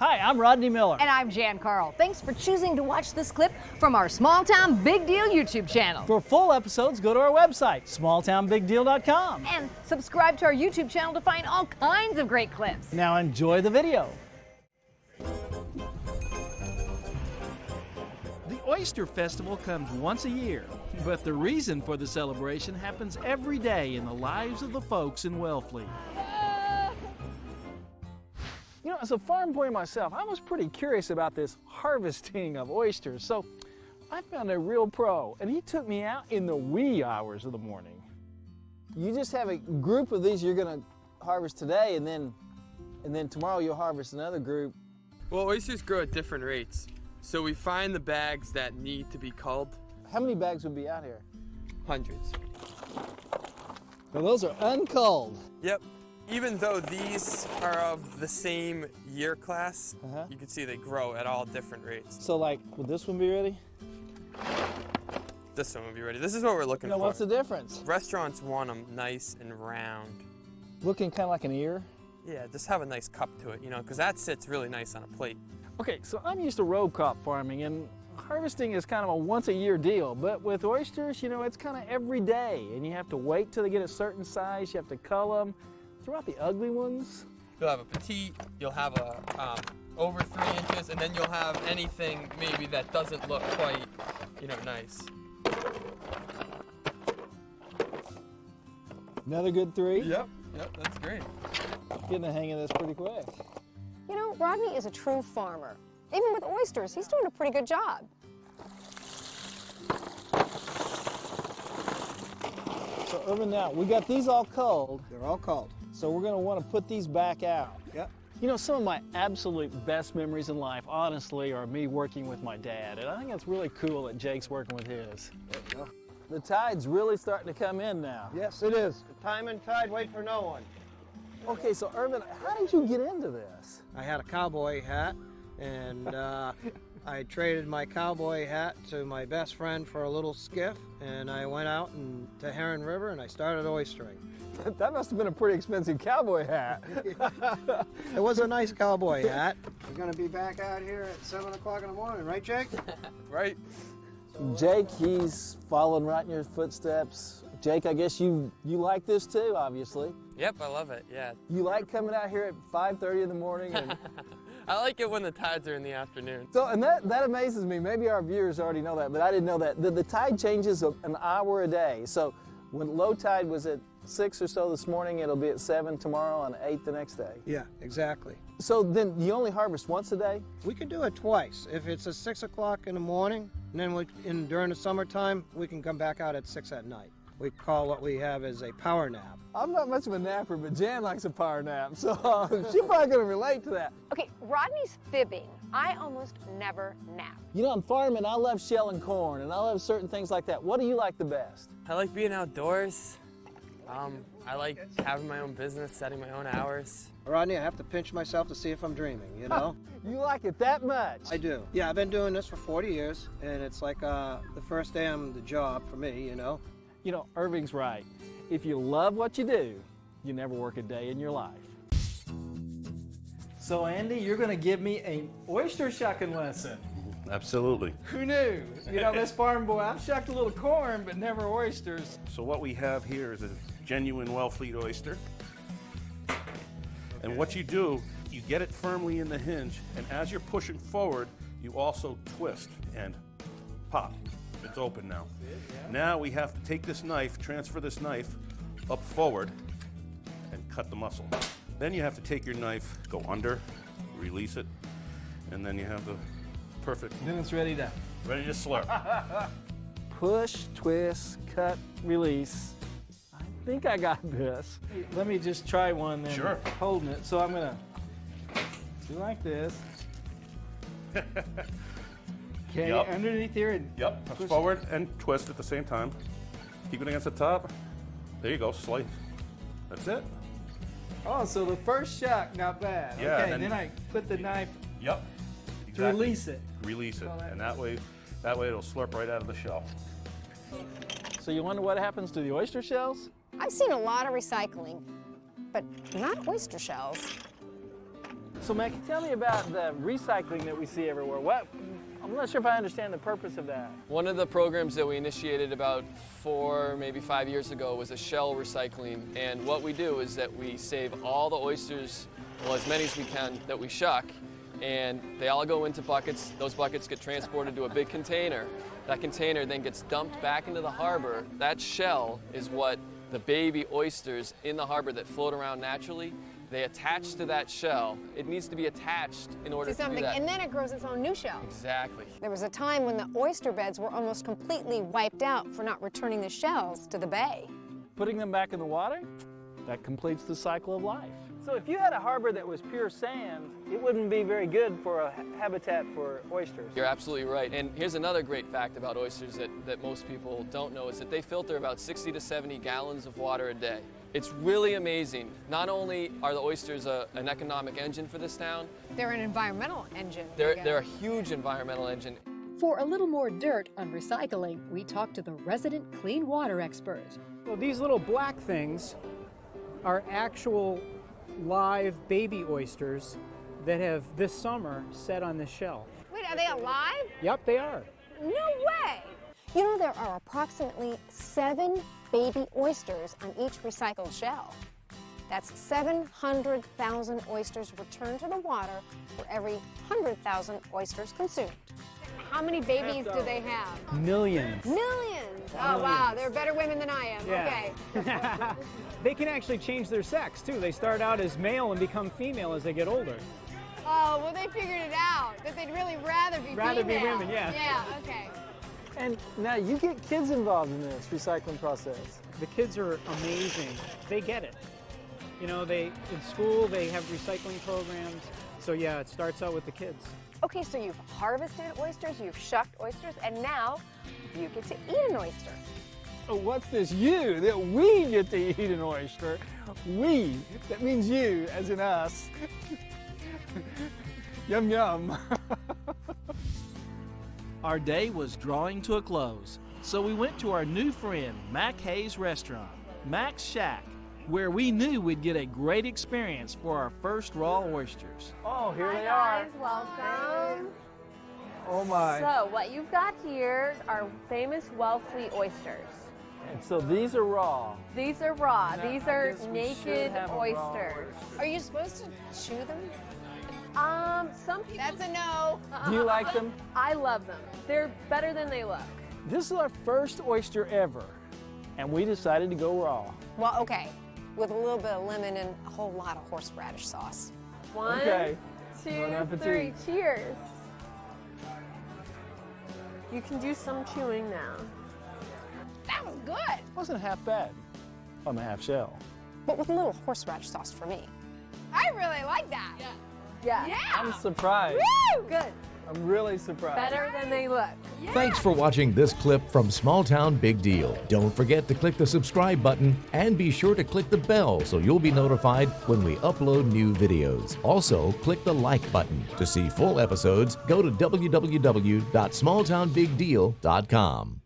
Hi, I'm Rodney Miller. And I'm Jan Carl. Thanks for choosing to watch this clip from our Small Town Big Deal YouTube channel. For full episodes, go to our website, smalltownbigdeal.com. And subscribe to our YouTube channel to find all kinds of great clips. Now enjoy the video. The Oyster Festival comes once a year, but the reason for the celebration happens every day in the lives of the folks in Wellfleet. You know, as a farm boy myself, I was pretty curious about this harvesting of oysters, so I found a real pro, and he took me out in the wee hours of the morning. You just have a group of these you're going to harvest today, and then tomorrow you'll harvest another group. Well, oysters grow at different rates, so we find the bags that need to be culled. How many bags would be out here? Hundreds. Well, those are unculled. Yep. Even though these are of the same year class, you can see they grow at all different rates. So, like, would this one be ready? This one would be ready. This is what we're looking for. What's the difference? Restaurants want them nice and round. Looking kind of like an ear? Yeah, just have a nice cup to it, you know, because that sits really nice on a plate. Okay, so I'm used to row crop farming, and harvesting is kind of a once-a-year deal, but with oysters, you know, it's kind of every day, and you have to wait till they get a certain size, you have to cull them. Throw out the ugly ones. You'll have a petite, you'll have a over 3 inches, and then you'll have anything maybe that doesn't look quite, you know, nice. Another good 3? Yep, that's great. Getting the hang of this pretty quick. You know, Rodney is a true farmer. Even with oysters, he's doing a pretty good job. So, Irvin, now, we got these all culled. They're all culled. So we're going to want to put these back out. Yep. You know, some of my absolute best memories in life, honestly, are me working with my dad, and I think it's really cool that Jake's working with his. There you go. The tide's really starting to come in now. Yes, it is. Time and tide wait for no one. Okay, so Irvin, how did you get into this? I had a cowboy hat, and I traded my cowboy hat to my best friend for a little skiff, and I went out to Heron River and I started oystering. That must have been a pretty expensive cowboy hat. It was a nice cowboy hat. We're going to be back out here at 7 o'clock in the morning, right, Jake? Right. Jake, he's following right in your footsteps. Jake, I guess you like this too, obviously. Yep, I love it, yeah. You like coming out here at 5:30 in the morning? And I like it when the tides are in the afternoon. so, and that amazes me. Maybe our viewers already know that, but I didn't know that. The tide changes an hour a day. So when low tide was at 6 or so this morning, it'll be at 7 tomorrow and 8 the next day. Yeah, exactly. So then you only harvest once a day? We can do it twice. If it's at 6 o'clock in the morning, and then during the summertime, we can come back out at 6 at night. We call what we have as a power nap. I'm not much of a napper, but Jan likes a power nap, so she's probably going to relate to that. Okay, Rodney's fibbing. I almost never nap. You know, I'm farming. I love shelling corn, and I love certain things like that. What do you like the best? I like being outdoors. I like having my own business, setting my own hours. Rodney, I have to pinch myself to see if I'm dreaming, you know? You like it that much? I do. Yeah, I've been doing this for 40 years, and it's like the first day on the job for me, you know? You know, Irving's right. If you love what you do, you never work a day in your life. So Andy, you're going to give me an oyster shucking lesson. Absolutely. Who knew? You know, this farm boy, I've shucked a little corn, but never oysters. So what we have here is a genuine Wellfleet oyster. And what you do, you get it firmly in the hinge, and as you're pushing forward, you also twist and pop. It's open now. Now we have to take this knife, transfer this knife up forward, and cut the muscle. Then you have to take your knife, go under, release it, and then you have the perfect, Then it's ready to slurp. push, twist, cut, release. I think I got this. Let me just try one then. Sure. Holding it. So I'm going to do like this. Okay, Yep. underneath here. And Yep, push. forward and twist at the same time. Keep it against the top. There you go, slice. That's it. Oh, so the first shuck, not bad. Yeah, okay, and then I put the knife Yep. to Exactly. release it. Release it, Oh, that- and that way it'll slurp right out of the shell. So you wonder what happens to the oyster shells? I've seen a lot of recycling, but not oyster shells. So Mac, tell me about the recycling that we see everywhere. I'm not sure if I understand the purpose of that. One of the programs that we initiated about 4, maybe 5 years ago was a shell recycling. And what we do is that we save all the oysters, well, as many as we can, that we shuck, and they all go into buckets. Those buckets get transported to a big container. That container then gets dumped back into the harbor. That shell is what the baby oysters in the harbor that float around naturally, they attach to that shell. It needs to be attached in order to do that. And then it grows its own new shell. Exactly. There was a time when the oyster beds were almost completely wiped out for not returning the shells to the bay. Putting them back in the water, that completes the cycle of life. So if you had a harbor that was pure sand, it wouldn't be very good for a habitat for oysters. You're absolutely right. And here's another great fact about oysters that most people don't know is that they filter about 60 to 70 gallons of water a day. It's really amazing. Not only are the oysters an economic engine for this town, They're an environmental engine. they're a huge environmental engine. For a little more dirt on recycling, we talked to the resident clean water expert. So these little black things are actual live baby oysters that have this summer set on the shell. Wait, are they alive? Yep, they are. No way! You know, there are approximately 7 baby oysters on each recycled shell. That's 700,000 oysters returned to the water for every 100,000 oysters consumed. How many babies do they have? Millions. Millions! Oh, wow, they're better women than I am. Yeah. Okay. They can actually change their sex too. They start out as male and become female as they get older. Oh, well, they figured it out, that they'd really rather be Rather be female. women, yeah. Yeah, okay. And now you get kids involved in this recycling process. The kids are amazing. They get it. You know, in school they have recycling programs. So yeah, it starts out with the kids. Okay, so you've harvested oysters, you've shucked oysters, and now you get to eat an oyster. Oh, what's this you that we get to eat an oyster? We, that means you, as in us. Yum, yum. Our day was drawing to a close, so we went to our new friend, Mac Hayes Restaurant, Mac's Shack, where we knew we'd get a great experience for our first raw oysters. Oh, here they are. Welcome. Oh my. So what you've got here are famous Wellfleet oysters. And so these are raw. These are raw. Now, These I are guess we should naked have a raw oysters. Are you supposed to chew them? Some people. That's a no. Do you like them? I love them. They're better than they look. This is our first oyster ever, and we decided to go raw. Well, okay, with a little bit of lemon and a whole lot of horseradish sauce. 1, Okay. 2, Bon appetit. 3. Cheers. You can do some chewing now. That was good, It wasn't half bad on the half shell. but with a little horseradish sauce for me. I really like that. Yeah. I'm surprised. Woo! Good. I'm really surprised. Better than they look. Thanks for watching this clip from Small Town Big Deal. Don't forget to click the subscribe button and be sure to click the bell so you'll be notified when we upload new videos. Also, click the like button. To see full episodes, go to www.smalltownbigdeal.com.